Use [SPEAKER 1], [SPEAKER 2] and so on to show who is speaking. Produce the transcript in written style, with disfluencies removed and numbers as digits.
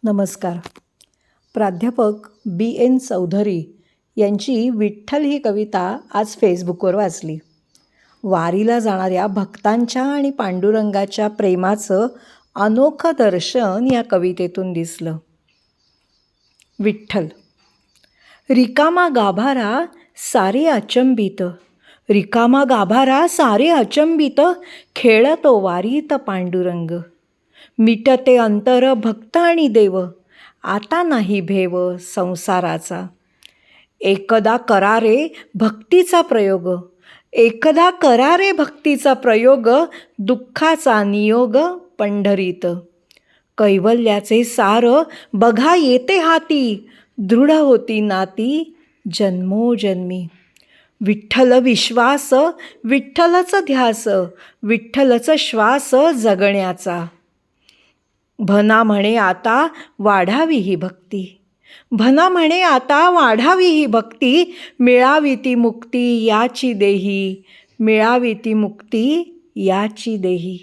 [SPEAKER 1] नमस्कार. प्राध्यापक B.N. चौधरी यांची विठ्ठल ही कविता आज फेसबुकवर वाचली. वारीला जाणाऱ्या भक्तांच्या आणि पांडुरंगाच्या प्रेमाचं अनोखं दर्शन या कवितेतून दिसलं. विठ्ठल. रिकामा गाभारा सारे अचंबित, रिकामा गाभारा सारे अचंबित, खेळतो वारीत पांडुरंग. मिटते अंतर भक्त आणि देव, आता नाही भेव संसाराचा. एकदा करारे भक्तीचा प्रयोग, एकदा करारे भक्तीचा प्रयोग, दुःखाचा नियोग पंढरीत. कैवल्याचे सार बघा येते हाती, दृढ होती नाती जन्मोजन्मी. विठ्ठल विश्वास, विठ्ठलच ध्यास, विठ्ठलच श्वास जगण्याचा. भना म्हणे आता वाढावी ही भक्ती, भना म्हणे आता वाढावी ही भक्ती, मिळावी ती मुक्ती याची देही, मिळावी ती मुक्ती याची देही.